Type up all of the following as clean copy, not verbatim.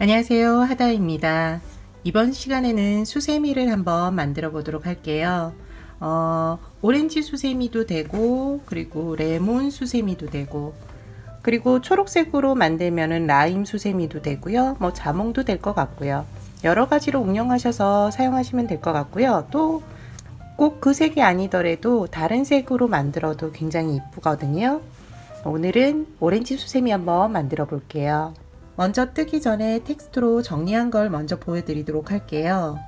안녕하세요, 하다입니다. 이번 시간에는 수세미를 한번 만들어 보도록 할게요. 오렌지 수세미도 되고, 그리고 레몬 수세미도 되고, 그리고 초록색으로 만들면은 라임 수세미도 되고요. 뭐 자몽도 될 것 같고요. 여러 가지로 응용하셔서 사용하시면 될 것 같고요. 또 꼭 그 색이 아니더라도 다른 색으로 만들어도 굉장히 이쁘거든요. 오늘은 오렌지 수세미 한번 만들어 볼게요. 먼저 뜨기 전에 텍스트로 정리한 걸 먼저 보여드리도록 할게요.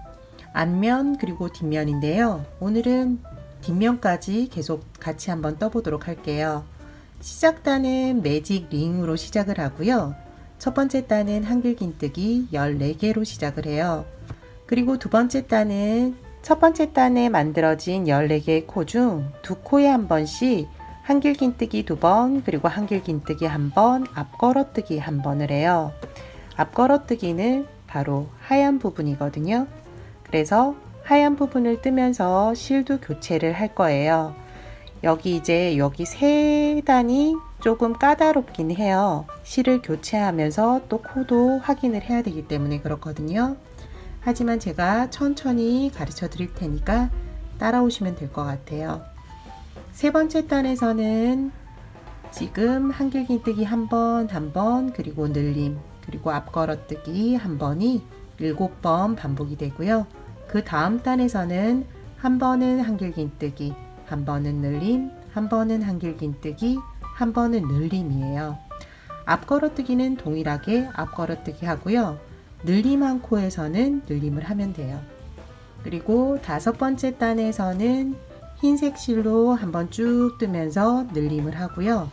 앞면 그리고 뒷면인데요. 오늘은 뒷면까지 계속 같이 한번 떠보도록 할게요. 시작단은 매직 링으로 시작을 하고요. 첫 번째 단은 한길긴뜨기 14개로 시작을 해요. 그리고 두 번째 단은 첫 번째 단에 만들어진 14개의 코 중 두 코에 한 번씩 한길긴뜨기 2번, 그리고 한길긴뜨기 1번, 앞걸어뜨기 1번을 해요. 앞걸어뜨기는 바로 하얀 부분이거든요. 그래서 하얀 부분을 뜨면서 실도 교체를 할 거예요. 여기 세 단이 조금 까다롭긴 해요. 실을 교체하면서 또 코도 확인을 해야 되기 때문에 그렇거든요. 하지만 제가 천천히 가르쳐 드릴 테니까 따라오시면 될 것 같아요. 세 번째 단에서는 지금 한길긴뜨기 한 번, 그리고 늘림, 그리고 앞걸어뜨기 한 번이 7번 반복이 되고요. 그 다음 단에서는 한 번은 한길긴뜨기, 한 번은 늘림, 한 번은 한길긴뜨기, 한 번은 늘림이에요. 앞걸어뜨기는 동일하게 앞걸어뜨기 하고요. 늘림 한 코에서는 늘림을 하면 돼요. 그리고 다섯 번째 단에서는 흰색 실로 한번 쭉 뜨면서 늘림을 하고요.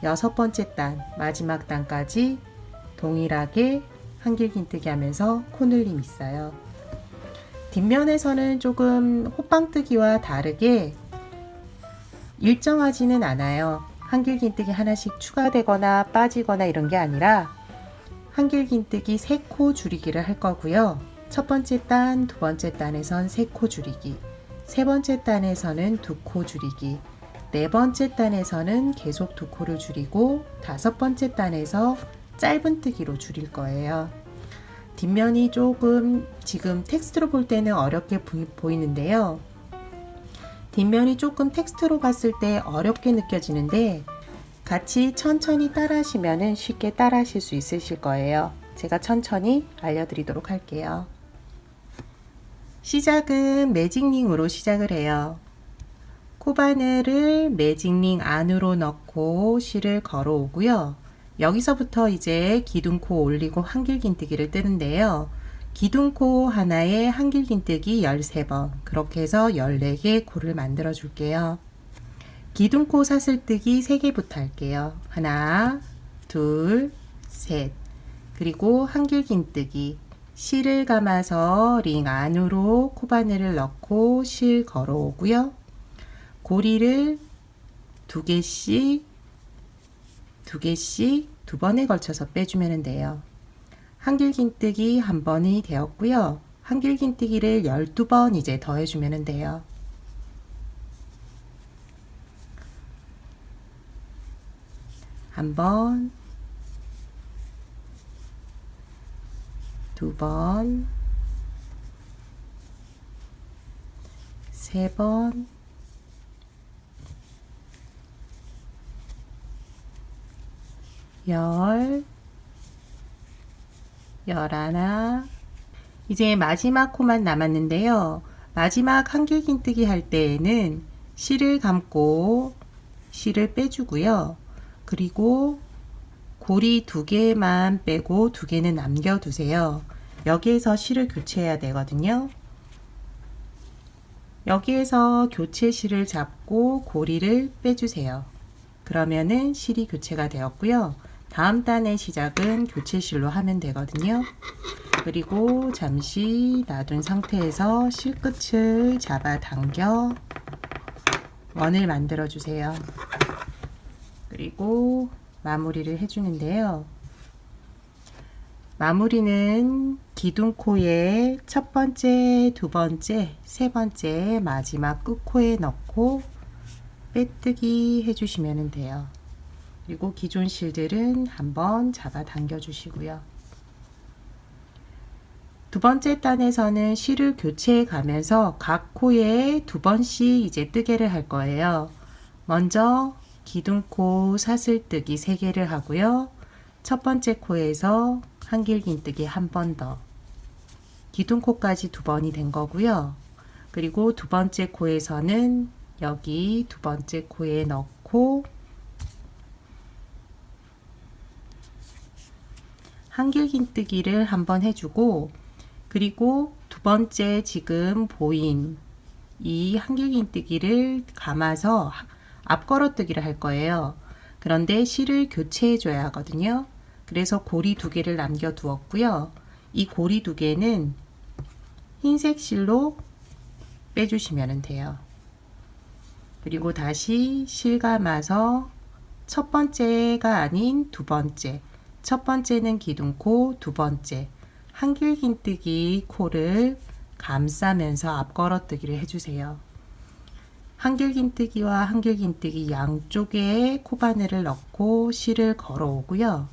여섯 번째 단, 마지막 단까지 동일하게 한길긴뜨기 하면서 코늘림 있어요. 뒷면에서는 조금 호빵뜨기와 다르게 일정하지는 않아요. 한길긴뜨기 하나씩 추가되거나 빠지거나 이런 게 아니라 한길긴뜨기 3코 줄이기를 할 거고요. 첫 번째 단, 두 번째 단에선 3코 줄이기, 세 번째 단에서는 2코 줄이기, 네 번째 단에서는 계속 2코를 줄이고, 다섯 번째 단에서 짧은 뜨기로 줄일 거예요. 뒷면이 조금 지금 텍스트로 볼 때는 어렵게 보이는데요. 뒷면이 조금 텍스트로 봤을 때 어렵게 느껴지는데 같이 천천히 따라 하시면 쉽게 따라 하실 수 있으실 거예요. 제가 천천히 알려드리도록 할게요. 시작은 매직링으로 시작을 해요. 코바늘을 매직링 안으로 넣고 실을 걸어 오고요. 여기서부터 이제 기둥코 올리고 한길긴뜨기를 뜨는데요. 기둥코 하나에 한길긴뜨기 13번, 그렇게 해서 14개 코를 만들어 줄게요. 기둥코 사슬뜨기 3개부터 할게요. 하나, 둘, 셋, 그리고 한길긴뜨기, 실을 감아서 링 안으로 코바늘을 넣고 실 걸어 오고요. 고리를 2개씩 두 번에 걸쳐서 빼주면 돼요. 한길긴뜨기 한 번이 되었고요. 한길긴뜨기를 12번 이제 더해주면 돼요. 한 번, 두 번, 세 번, 열하나. 이제 마지막 코만 남았는데요. 마지막 한길긴뜨기 할 때에는 실을 감고 실을 빼주고요. 그리고 고리 2개만 빼고 2개는 남겨두세요. 여기에서 실을 교체해야 되거든요. 여기에서 교체 실을 잡고 고리를 빼주세요. 그러면은 실이 교체가 되었고요. 다음 단의 시작은 교체 실로 하면 되거든요. 그리고 잠시 놔둔 상태에서 실끝을 잡아 당겨 원을 만들어 주세요. 그리고 마무리를 해주는데요. 마무리는 기둥코에 첫 번째, 두 번째, 세 번째 마지막 끝코에 넣고 빼뜨기 해주시면 돼요. 그리고 기존 실들은 한번 잡아 당겨 주시고요. 두 번째 단에서는 실을 교체해 가면서 각 코에 두 번씩 이제 뜨개를 할 거예요. 먼저 기둥코 사슬뜨기 3개를 하고요. 첫 번째 코에서 한길긴뜨기 한 번 더. 기둥코까지 2번이 된 거고요. 그리고 두 번째 코에서는 여기 두 번째 코에 넣고 한길긴뜨기를 한번 해주고, 그리고 두 번째 지금 보인 이 한길긴뜨기를 감아서 앞걸어뜨기를 할 거예요. 그런데 실을 교체해 줘야 하거든요. 그래서 고리 2개를 남겨 두었고요. 이 고리 2개는 흰색 실로 빼주시면 돼요. 그리고 다시 실 감아서 첫 번째가 아닌 두 번째, 첫 번째는 기둥코, 두 번째 한길긴뜨기 코를 감싸면서 앞걸어뜨기를 해주세요. 한길긴뜨기와 한길긴뜨기 양쪽에 코바늘을 넣고 실을 걸어 오고요.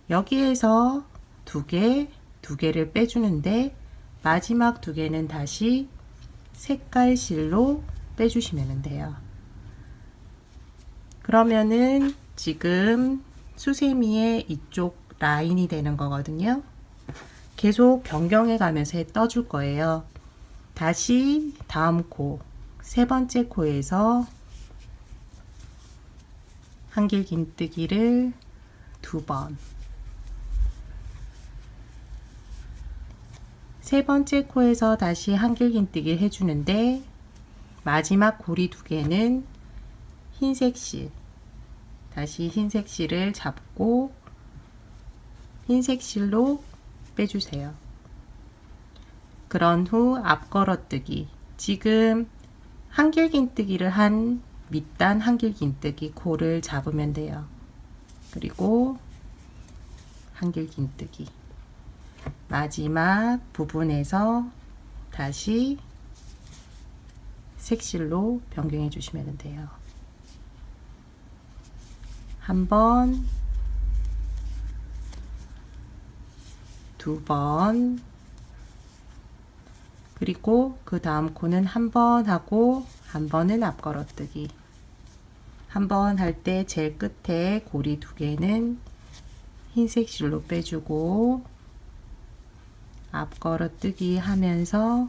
여기에서 2개를 빼주는데 마지막 2개는 다시 색깔 실로 빼주시면 돼요. 그러면은 지금 수세미의 이쪽 라인이 되는 거거든요. 계속 변경해 가면서 떠줄 거예요. 다시 다음 코, 세 번째 코에서 한길긴뜨기를 2번, 세 번째 코에서 다시 한길긴뜨기 해주는데 마지막 고리 2개는 흰색 실, 다시 흰색 실을 잡고 흰색 실로 빼주세요. 그런 후 앞걸어뜨기, 지금 한길긴뜨기를 한 밑단 한길긴뜨기 코를 잡으면 돼요. 그리고 한길긴뜨기, 마지막 부분에서 다시 색실로 변경해 주시면 돼요. 한 번, 2번, 그리고 그 다음 코는 한 번 하고 한 번은 앞걸어뜨기. 한 번 할 때 제일 끝에 고리 2개는 흰색 실로 빼주고 앞걸어뜨기 하면서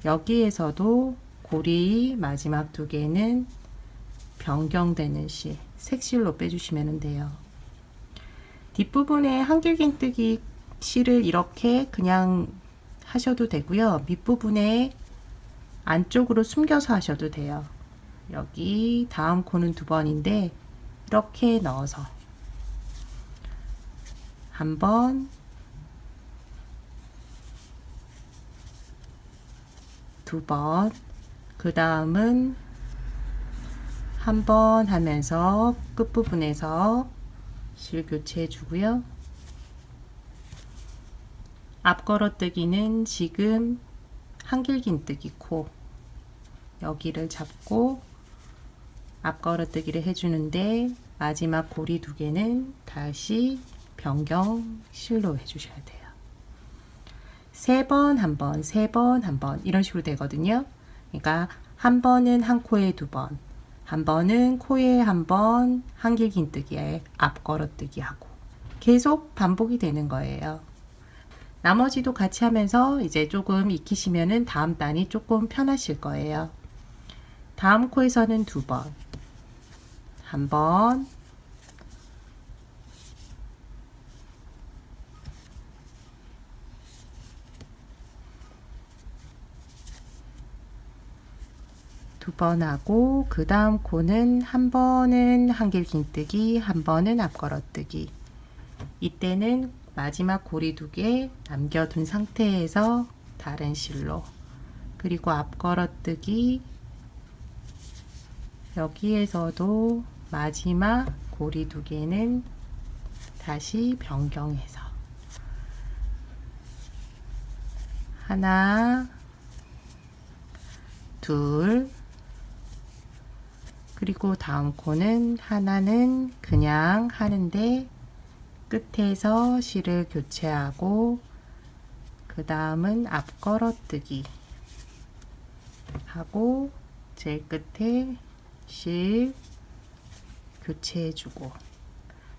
여기에서도 고리 마지막 2개는 변경되는 실, 색실로 빼주시면 돼요. 뒷부분에 한길긴뜨기 실을 이렇게 그냥 하셔도 되고요. 밑부분에 안쪽으로 숨겨서 하셔도 돼요. 여기 다음 코는 2번인데 이렇게 넣어서 한 번, 2번, 그 다음은 한 번 하면서 끝부분에서 실 교체해 주고요. 앞걸어뜨기는 지금 한길긴뜨기 코 여기를 잡고 앞걸어뜨기를 해주는데 마지막 고리 2개는 다시 변경 실로 해주셔야 돼요. 3번, 한 번, 3번, 한 번 이런 식으로 되거든요. 그러니까 한 번은 한 코에 2번, 한 번은 코에 한 번 한길긴뜨기에 앞걸어뜨기 하고 계속 반복이 되는 거예요. 나머지도 같이 하면서 이제 조금 익히시면은 다음 단이 조금 편하실 거예요. 다음 코에서는 2번, 한 번, 두 번 하고 그 다음 코는 한 번은 한길긴뜨기, 한 번은 앞걸어뜨기. 이때는 마지막 고리 2개 남겨둔 상태에서 다른 실로, 그리고 앞걸어뜨기, 여기에서도 마지막 고리 2개는 다시 변경해서 하나, 둘, 그리고 다음 코는 하나는 그냥 하는데 끝에서 실을 교체하고 그 다음은 앞 걸어뜨기 하고 제일 끝에 실 교체해주고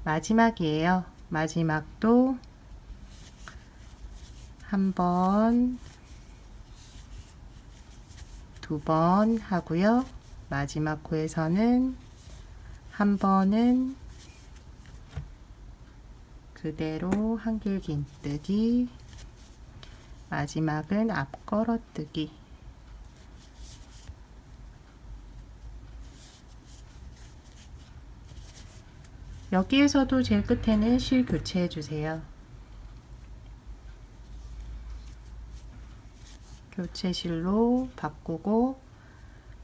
마지막이에요. 마지막도 한 번, 두 번 하고요. 마지막 코에서는 한 번은 그대로 한길긴뜨기, 마지막은 앞 걸어뜨기. 여기에서도 제일 끝에는 실 교체해 주세요. 교체실로 바꾸고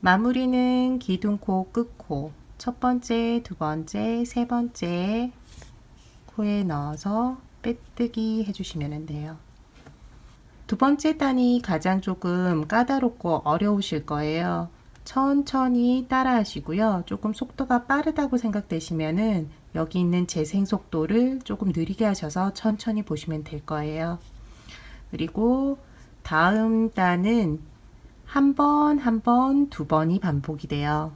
마무리는 기둥코, 끝코, 첫 번째, 두 번째, 세 번째 코에 넣어서 빼뜨기 해주시면 돼요. 두 번째 단이 가장 조금 까다롭고 어려우실 거예요. 천천히 따라 하시고요. 조금 속도가 빠르다고 생각되시면은 여기 있는 재생 속도를 조금 느리게 하셔서 천천히 보시면 될 거예요. 그리고 다음 단은 한 번, 한 번, 두 번이 반복이 돼요.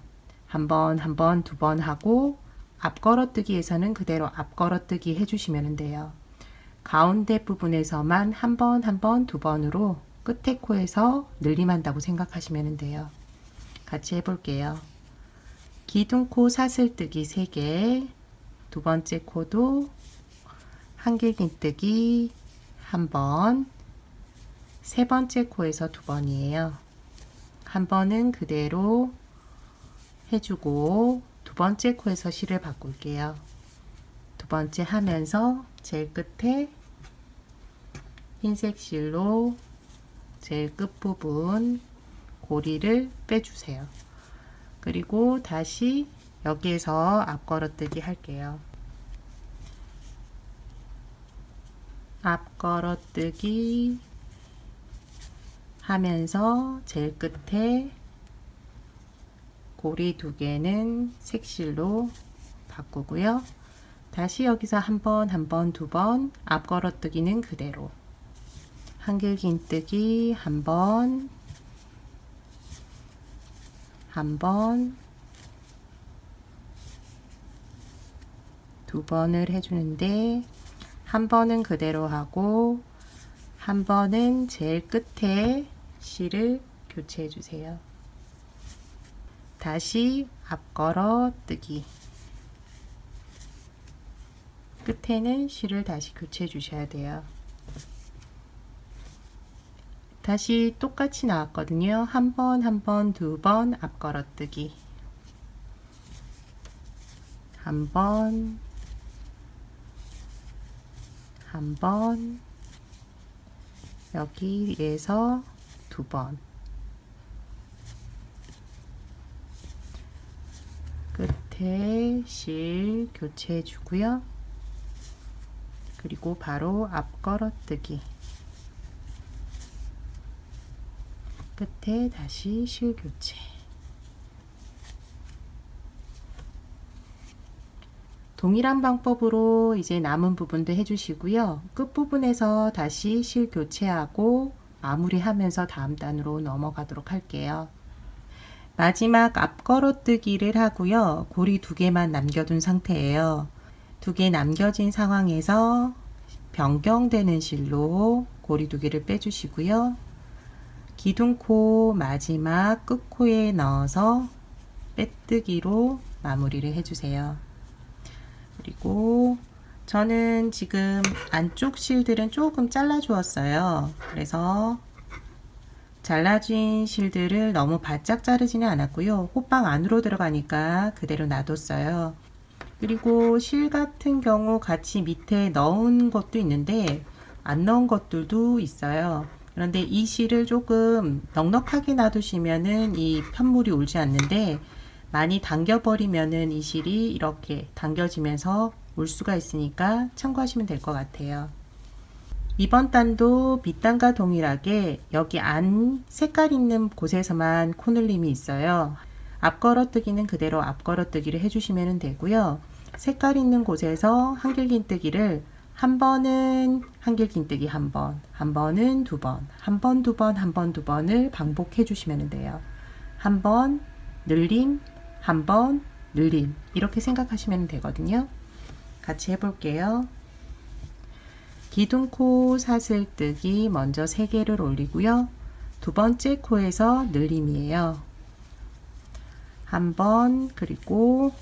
한 번, 한 번, 두 번 하고 앞 걸어뜨기에서는 그대로 앞 걸어뜨기 해주시면 돼요. 가운데 부분에서만 한 번, 한 번, 두 번으로 끝에 코에서 늘림한다고 생각하시면 돼요. 같이 해볼게요. 기둥코 사슬뜨기 3개, 두 번째 코도 한길긴뜨기 한 번, 세 번째 코에서 두 번이에요. 한 번은 그대로 해주고 두 번째 코에서 실을 바꿀게요. 두 번째 하면서 제일 끝에 흰색 실로 제일 끝부분 고리를 빼주세요. 그리고 다시 여기에서 앞 걸어뜨기 할게요. 앞 걸어뜨기 하면서 제일 끝에 고리 2개는 색실로 바꾸고요. 다시 여기서 한 번, 한 번, 두 번 앞 걸어뜨기는 그대로 한길긴뜨기 한 번, 한 번, 두 번을 해주는데 한 번은 그대로 하고 한 번은 제일 끝에 실을 교체해 주세요. 다시 앞 걸어뜨기 끝에는 실을 다시 교체해 주셔야 돼요. 다시 똑같이 나왔거든요. 한 번, 한 번, 두 번 앞 걸어뜨기 한 번, 한 번, 여기에서 두 번, 끝에 실 교체해 주고요. 그리고 바로 앞 걸어뜨기 끝에 다시 실 교체. 동일한 방법으로 이제 남은 부분도 해주시고요. 끝부분에서 다시 실 교체하고 마무리하면서 다음 단으로 넘어가도록 할게요. 마지막 앞 걸어뜨기를 하고요. 고리 2개만 남겨둔 상태예요. 2개 남겨진 상황에서 변경되는 실로 고리 2개를 빼주시고요. 기둥코 마지막 끝코에 넣어서 빼뜨기로 마무리를 해주세요. 그리고 저는 지금 안쪽 실들은 조금 잘라 주었어요. 그래서 잘라진 실들을 너무 바짝 자르지는 않았고요. 호빵 안으로 들어가니까 그대로 놔뒀어요. 그리고 실 같은 경우 같이 밑에 넣은 것도 있는데 안 넣은 것들도 있어요. 그런데 이 실을 조금 넉넉하게 놔두시면은 이 편물이 울지 않는데 많이 당겨버리면은 이 실이 이렇게 당겨지면서 올 수가 있으니까 참고하시면 될 것 같아요. 이번 단도 밑단과 동일하게 여기 안 색깔 있는 곳에서만 코늘림이 있어요. 앞 걸어뜨기는 그대로 앞 걸어뜨기를 해주시면 되고요. 색깔 있는 곳에서 한길긴뜨기를 한 번은 한길긴뜨기 한 번, 한 번은 두 번, 한 번, 두 번, 한 번, 두 번을 반복해 주시면 돼요. 한 번, 늘림, 한 번, 늘림. 이렇게 생각하시면 되거든요. 같이 해볼게요. 기둥코 사슬뜨기 먼저 3개를 올리고요. 두 번째 코에서 늘림이에요. 한 번, 그리고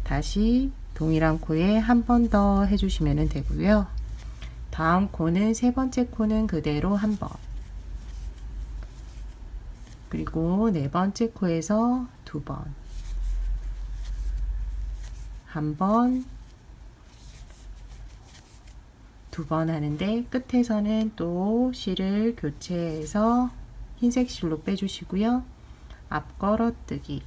다시 동일한 코에 한 번 더 해주시면 되고요. 다음 코는 세 번째 코는 그대로 한 번, 그리고 네 번째 코에서 두 번, 한 번, 두 번 하는데 끝에서는 또 실을 교체해서 흰색 실로 빼주시고요. 앞걸어뜨기,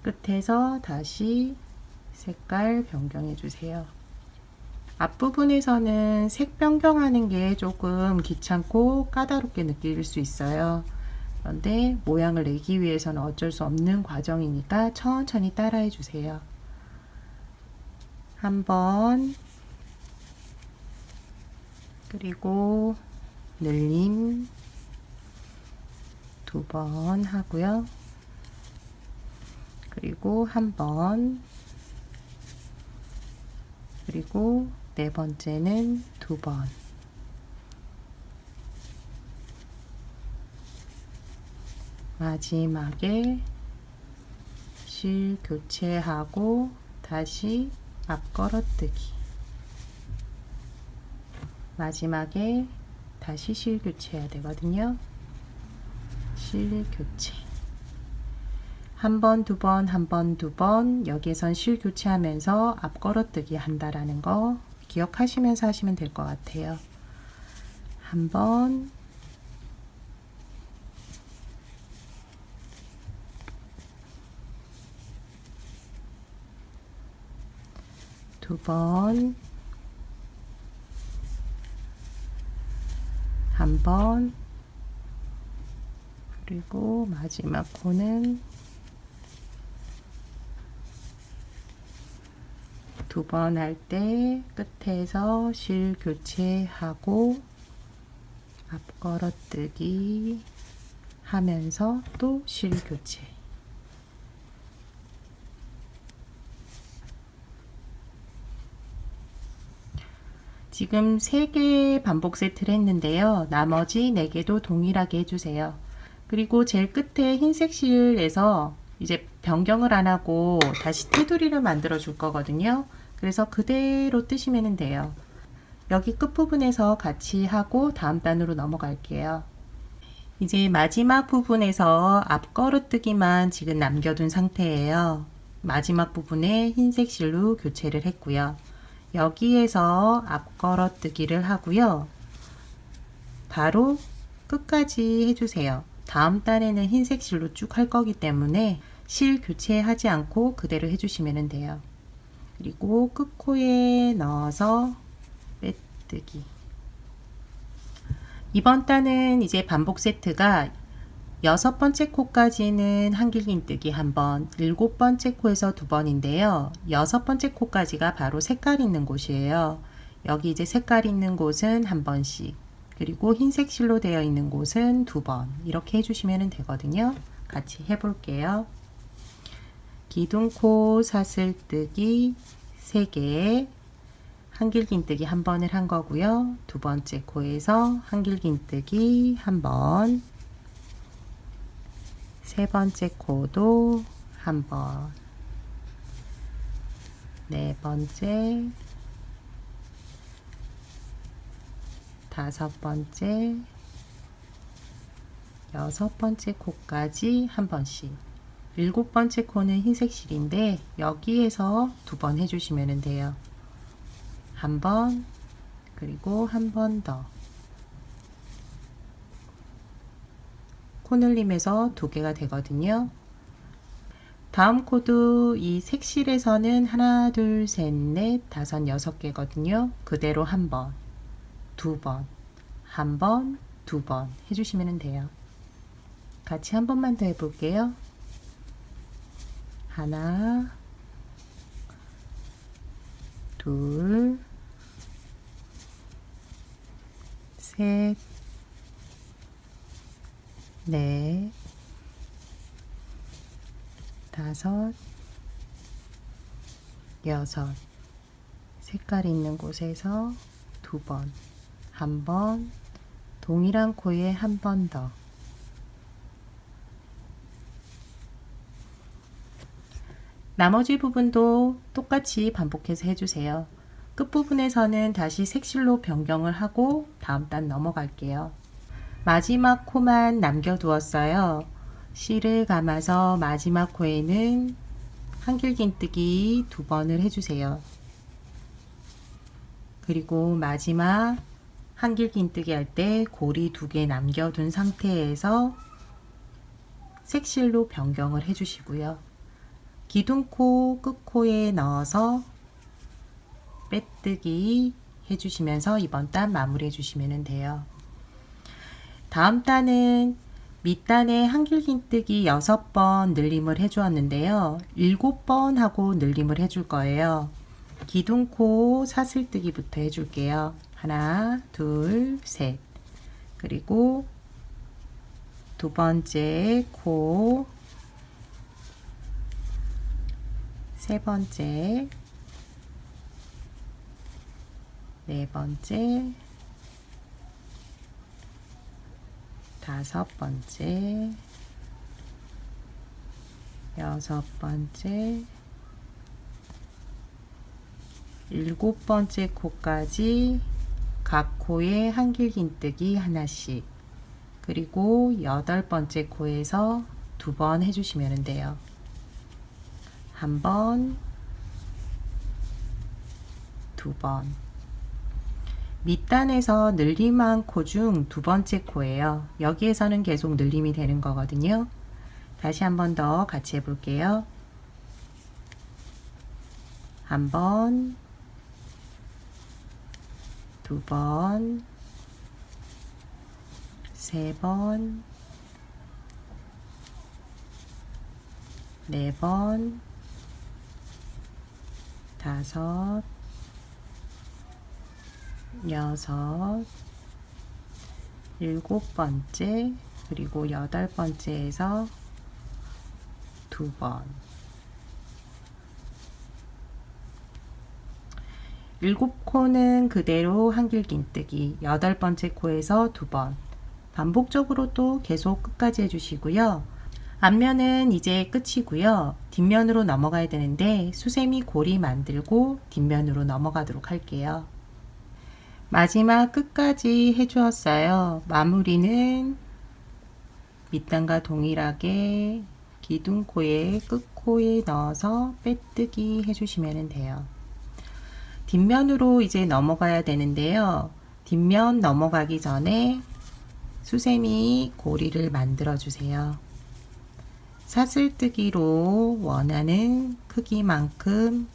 끝에서 다시 색깔 변경해 주세요. 앞부분에서는 색 변경하는 게 조금 귀찮고 까다롭게 느낄 수 있어요. 그런데 모양을 내기 위해서는 어쩔 수 없는 과정이니까 천천히 따라해 주세요. 한 번, 그리고 늘림 두 번 하고요. 그리고 한 번, 그리고 네 번째는 두 번, 마지막에 실 교체하고 다시 앞걸어뜨기, 마지막에 다시 실 교체해야 되거든요. 실 교체 한 번, 두 번, 한 번, 두 번, 여기에선 실 교체하면서 앞걸어뜨기 한다라는 거 기억하시면서 하시면 될 것 같아요. 한 번, 두 번, 한 번, 그리고 마지막 코는 두 번 할 때 끝에서 실 교체하고 앞걸어뜨기 하면서 또 실 교체. 지금 3개 반복 세트를 했는데요. 나머지 4개도 동일하게 해주세요. 그리고 제일 끝에 흰색 실에서 이제 변경을 안 하고 다시 테두리를 만들어 줄 거거든요. 그래서 그대로 뜨시면 돼요. 여기 끝부분에서 같이 하고 다음 단으로 넘어갈게요. 이제 마지막 부분에서 앞걸어뜨기만 지금 남겨둔 상태예요. 마지막 부분에 흰색 실로 교체를 했고요. 여기에서 앞걸어뜨기를 하고요. 바로 끝까지 해주세요. 다음 단에는 흰색 실로 쭉 할 거기 때문에 실 교체하지 않고 그대로 해주시면 돼요. 그리고 끝코에 넣어서 빼뜨기. 이번 단은 이제 반복 세트가 6번째 코까지는 한길긴뜨기 한 번, 7번째 코에서 2번인데요. 6번째 코까지가 바로 색깔 있는 곳이에요. 여기 이제 색깔 있는 곳은 한 번씩, 그리고 흰색 실로 되어 있는 곳은 2번, 이렇게 해주시면 되거든요. 같이 해볼게요. 기둥코 사슬뜨기 3개, 한길긴뜨기 한 번을 한 거고요. 두 번째 코에서 한길긴뜨기 한 번, 세 번째 코도 한 번, 네 번째, 다섯 번째, 여섯 번째 코까지 한 번씩. 7번째 코는 흰색 실인데 여기에서 2번 해주시면 돼요. 한 번, 그리고 한 번 더. 코늘림에서 2개가 되거든요. 다음 코도 이 색실에서는 하나, 둘, 셋, 넷, 다섯, 6개거든요. 그대로 한 번, 두 번, 한 번, 두 번 해주시면 돼요. 같이 한 번만 더 해볼게요. 하나, 둘, 셋, 넷, 다섯, 여섯. 색깔 있는 곳에서 두 번, 한 번, 동일한 코에 한 번 더. 나머지 부분도 똑같이 반복해서 해주세요. 끝부분에서는 다시 색실로 변경을 하고 다음 단 넘어갈게요. 마지막 코만 남겨두었어요. 실을 감아서 마지막 코에는 한길긴뜨기 두 번을 해주세요. 그리고 마지막 한길긴뜨기 할 때 고리 두 개 남겨둔 상태에서 색실로 변경을 해주시고요. 기둥코 끝코에 넣어서 빼뜨기 해주시면서 이번 단 마무리해 주시면 돼요. 다음 단은 밑단에 한길긴뜨기 6번 늘림을 해 주었는데요. 7번 하고 늘림을 해 줄 거예요. 기둥코 사슬뜨기부터 해 줄게요. 하나, 둘, 셋. 그리고 두 번째 코, 세 번째, 네 번째, 다섯 번째, 여섯 번째, 일곱 번째 코까지 각 코에 한길긴뜨기 하나씩, 그리고 여덟 번째 코에서 두 번 해주시면 돼요. 한 번, 두 번. 밑단에서 늘림한 코 중 두 번째 코예요. 여기에서는 계속 늘림이 되는 거거든요. 다시 한 번 더 같이 해볼게요. 한 번, 두 번, 세 번, 네 번, 다섯, 여섯, 일곱 번째, 그리고 여덟 번째에서 두 번. 일곱 코는 그대로 한길긴뜨기, 여덟 번째 코에서 두 번. 반복적으로 또 계속 끝까지 해주시고요. 앞면은 이제 끝이고요. 뒷면으로 넘어가야 되는데 수세미 고리 만들고 뒷면으로 넘어가도록 할게요. 마지막 끝까지 해주었어요. 마무리는 밑단과 동일하게 기둥코에 끝코에 넣어서 빼뜨기 해주시면 돼요. 뒷면으로 이제 넘어가야 되는데요. 뒷면 넘어가기 전에 수세미 고리를 만들어 주세요. 사슬뜨기로 원하는 크기만큼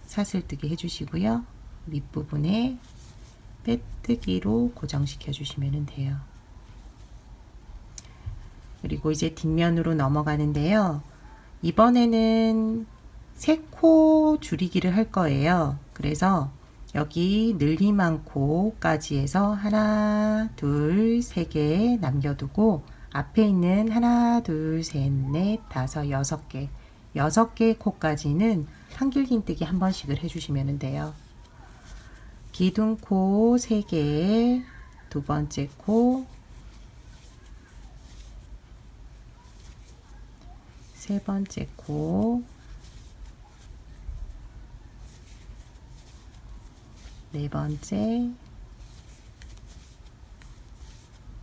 사슬뜨기 해주시고요. 밑부분에 빼뜨기로 고정시켜 주시면 돼요. 그리고 이제 뒷면으로 넘어가는데요. 이번에는 세 코 줄이기를 할 거예요. 그래서 여기 늘림한 코까지 해서 하나, 둘, 세 개 남겨두고 앞에 있는 하나, 둘, 셋, 넷, 다섯, 여섯 개, 6개 코까지는 한길긴뜨기 한 번씩을 해주시면 돼요. 기둥코 3개, 두 번째 코, 세 번째 코, 네 번째,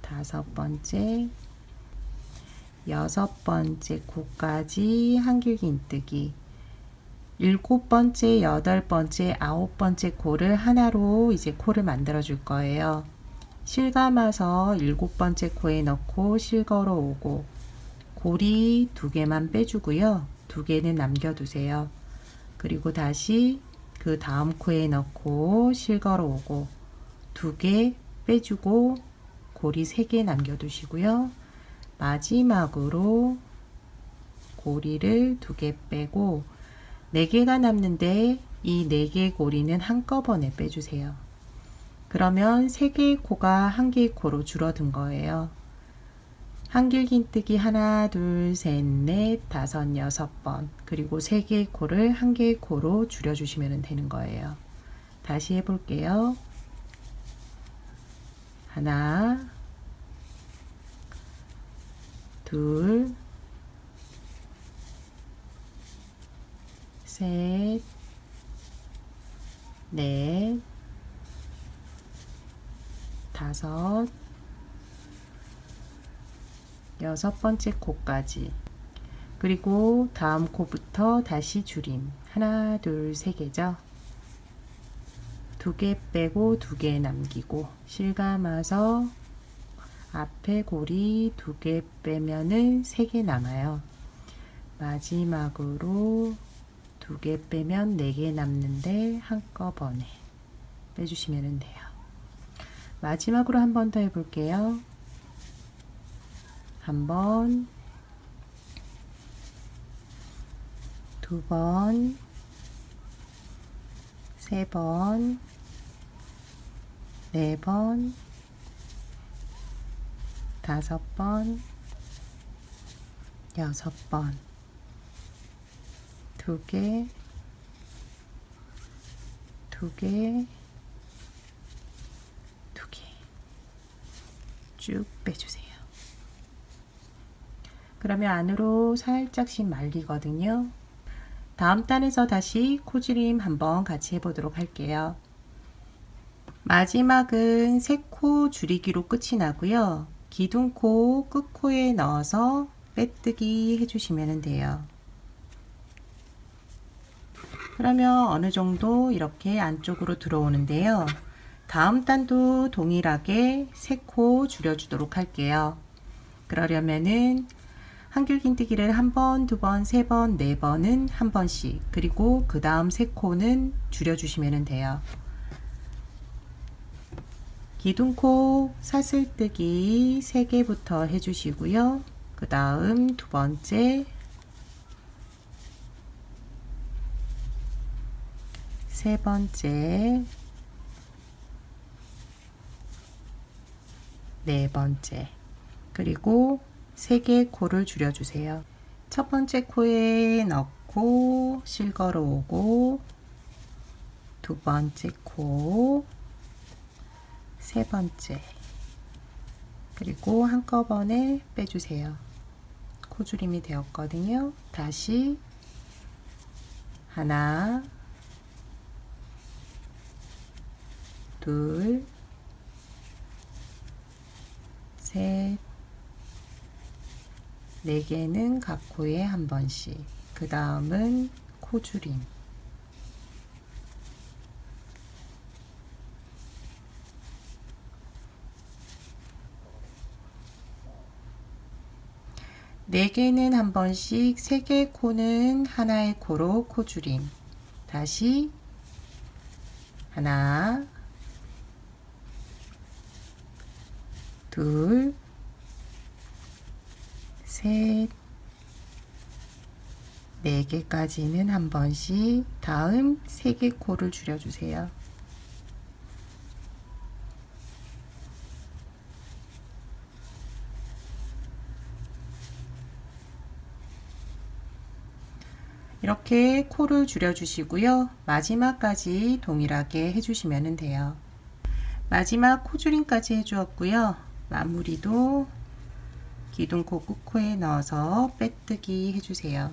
다섯 번째, 여섯 번째 코까지 한길긴뜨기, 일곱 번째, 여덟 번째, 아홉 번째 코를 하나로 이제 코를 만들어 줄 거예요. 실 감아서 일곱 번째 코에 넣고 실 걸어 오고 고리 두 개만 빼주고요. 두 개는 남겨두세요. 그리고 다시 그 다음 코에 넣고 실 걸어 오고 두 개 빼주고 고리 3개 남겨두시고요. 마지막으로 고리를 2개 빼고 4개가 남는데 이 4개의 고리는 한꺼번에 빼주세요. 그러면 3개의 코가 1개의 코로 줄어든 거예요. 한길긴뜨기 하나, 둘, 셋, 넷, 다섯, 6번, 그리고 3개의 코를 1개의 코로 줄여주시면 되는 거예요. 다시 해볼게요. 하나, 둘, 셋, 넷, 다섯, 6번째 코까지, 그리고 다음 코부터 다시 줄임. 하나, 둘, 3개죠. 2개 빼고 2개 남기고 실감아서 앞에 고리 2개 빼면은 3개 남아요. 마지막으로 2개 빼면 4개 남는데 한꺼번에 빼주시면 돼요. 마지막으로 한 번 더 해볼게요. 한 번, 2번, 3번, 4번, 5번, 6번, 2개, 2개, 2개 쭉 빼주세요. 그러면 안으로 살짝씩 말리거든요. 다음 단에서 다시 코줄임 한번 같이 해보도록 할게요. 마지막은 3코 줄이기로 끝이 나고요. 기둥코 끝코에 넣어서 빼뜨기 해주시면 돼요. 그러면 어느 정도 이렇게 안쪽으로 들어오는데요. 다음 단도 동일하게 3코 줄여주도록 할게요. 그러려면은 한길긴뜨기를 1번, 2번, 3번, 4번은 한 번씩, 그리고 그 다음 3코는 줄여주시면 돼요. 기둥코 사슬뜨기 3개부터 해주시고요. 그 다음 2번째, 3번째, 4번째, 그리고 3개의 코를 줄여주세요. 첫 번째 코에 넣고 실걸어 오고, 2번째 코, 3번째, 그리고 한꺼번에 빼주세요. 코줄임이 되었거든요. 다시 하나, 둘, 셋, 4개는 각 코에 한 번씩, 그 다음은 코줄임, 네 개는 한 번씩, 3개의 코는 하나의 코로 코줄임. 다시 하나, 둘, 셋, 4개까지는 한 번씩, 다음 3개 코를 줄여주세요. 이렇게 코를 줄여주시고요. 마지막까지 동일하게 해주시면 돼요. 마지막 코줄임까지 해주었고요. 마무리도 기둥코 끝코에 넣어서 빼뜨기 해주세요.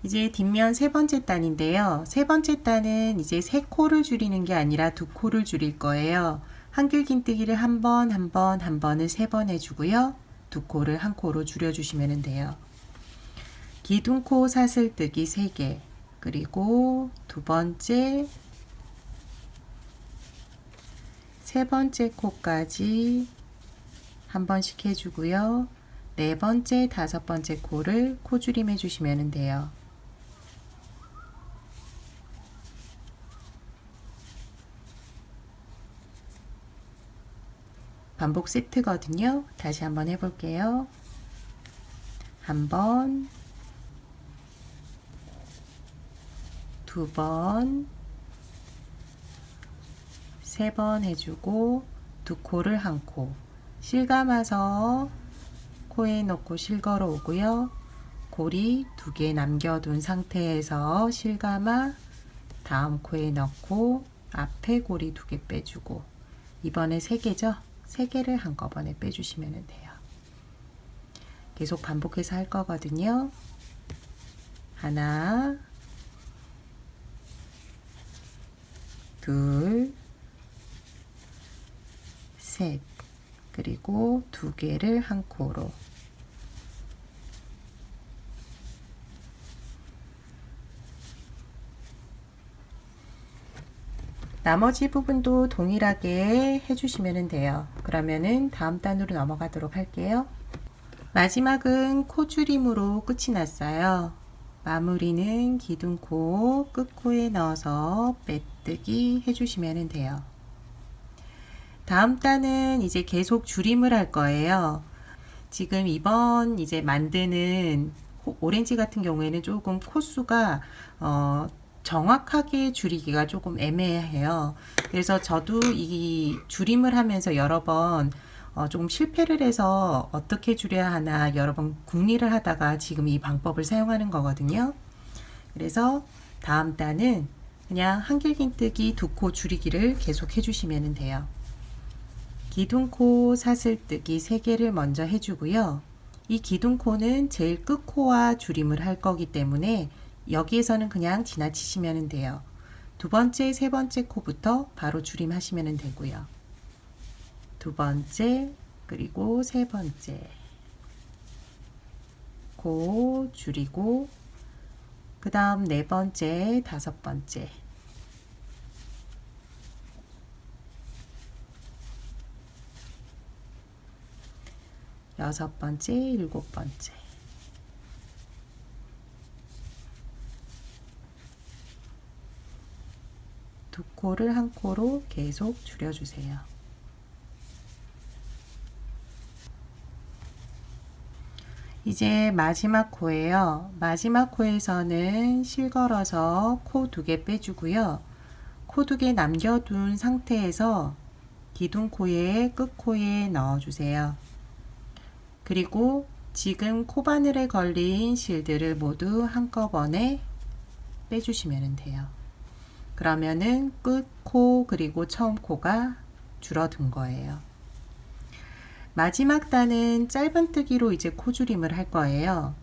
이제 뒷면 3번째 단인데요. 3번째 단은 이제 3코를 줄이는 게 아니라 2코를 줄일 거예요. 한길긴뜨기를 한 번, 한 번, 한 번을 3번 해주고요. 2코를 한 코로 줄여주시면 돼요. 기둥코 사슬뜨기 3개, 그리고 2번째, 3번째 코까지 한 번씩 해주고요. 4번째, 5번째 코를 코줄임 해주시면 돼요. 반복 세트거든요. 다시 한번 해볼게요. 한 번, 두 번, 세 번 해주고 두 코를 한 코, 실 감아서 코에 넣고 실 걸어 오고요. 고리 두 개 남겨둔 상태에서 실 감아 다음 코에 넣고 앞에 고리 두 개 빼주고, 이번에 세 개죠? 세 개를 한꺼번에 빼주시면 돼요. 계속 반복해서 할 거거든요. 하나, 둘, 셋, 그리고 두 개를 한 코로. 나머지 부분도 동일하게 해주시면 돼요. 그러면은 다음 단으로 넘어가도록 할게요. 마지막은 코줄임으로 끝이 났어요. 마무리는 기둥코 끝코에 넣어서 빼뜨기 해주시면 돼요. 다음 단은 이제 계속 줄임을 할 거예요. 지금 이번 이제 만드는 오렌지 같은 경우에는 조금 코수가 정확하게 줄이기가 조금 애매해요. 그래서 저도 이 줄임을 하면서 여러 번 조금 실패를 해서 어떻게 줄여야 하나 여러 번 궁리를 하다가 지금 이 방법을 사용하는 거거든요. 그래서 다음 단은 그냥 한길긴뜨기 두 코 줄이기를 계속 해주시면 돼요. 기둥코 사슬뜨기 3개를 먼저 해주고요. 이 기둥코는 제일 끝코와 줄임을 할 거기 때문에 여기에서는 그냥 지나치시면 돼요. 두 번째, 세 번째 코부터 바로 줄임하시면 되고요. 두 번째, 그리고 세 번째 코 줄이고, 그 다음 네 번째, 다섯 번째, 여섯 번째, 일곱 번째, 두 코를 한 코로 계속 줄여주세요. 이제 마지막 코예요. 마지막 코에서는 실 걸어서 코 두 개 빼주고요. 코 두 개 남겨둔 상태에서 기둥코에 끝코에 넣어주세요. 그리고 지금 코바늘에 걸린 실들을 모두 한꺼번에 빼주시면 돼요. 그러면은 끝 코 그리고 처음 코가 줄어든 거예요. 마지막 단은 짧은뜨기로 이제 코줄임을 할 거예요.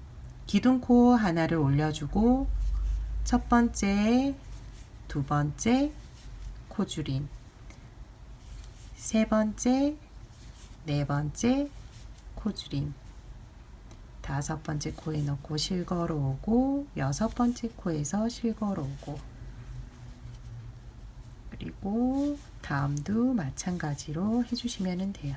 기둥코 하나를 올려주고 첫 번째, 두 번째 코줄임, 세 번째, 네 번째 코줄임, 다섯 번째 코에 넣고 실 걸어오고, 여섯 번째 코에서 실 걸어오고, 그리고 다음도 마찬가지로 해주시면 돼요.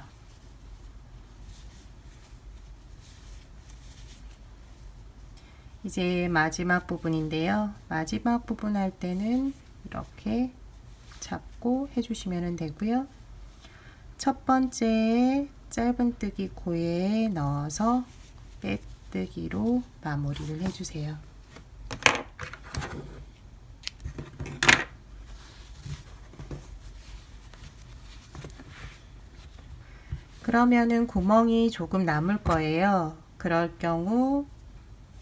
이제 마지막 부분인데요. 마지막 부분 할 때는 이렇게 잡고 해주시면 되고요. 첫 번째 짧은뜨기 코에 넣어서 빼뜨기로 마무리를 해주세요. 그러면은 구멍이 조금 남을 거예요. 그럴 경우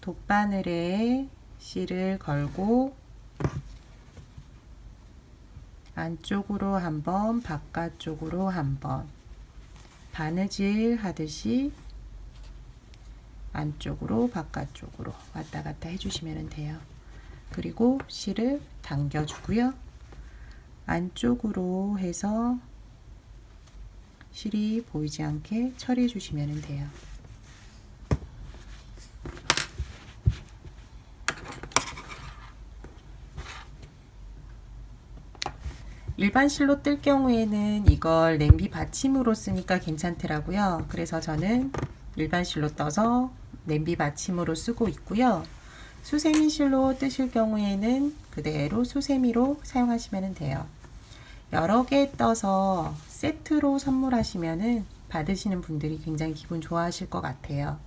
돗바늘에 실을 걸고 안쪽으로 한번, 바깥쪽으로 한번, 바느질 하듯이 안쪽으로 바깥쪽으로 왔다 갔다 해주시면 돼요. 그리고 실을 당겨주고요. 안쪽으로 해서 실이 보이지 않게 처리해 주시면 돼요. 일반 실로 뜰 경우에는 이걸 냄비 받침으로 쓰니까 괜찮더라고요. 그래서 저는 일반 실로 떠서 냄비 받침으로 쓰고 있고요. 수세미 실로 뜨실 경우에는 그대로 수세미로 사용하시면 돼요. 여러 개 떠서 세트로 선물하시면은 받으시는 분들이 굉장히 기분 좋아하실 것 같아요.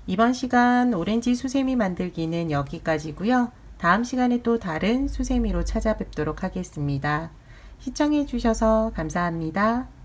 이번 시간 오렌지 수세미 만들기는 여기까지고요. 다음 시간에 또 다른 수세미로 찾아뵙도록 하겠습니다. 시청해 주셔서 감사합니다.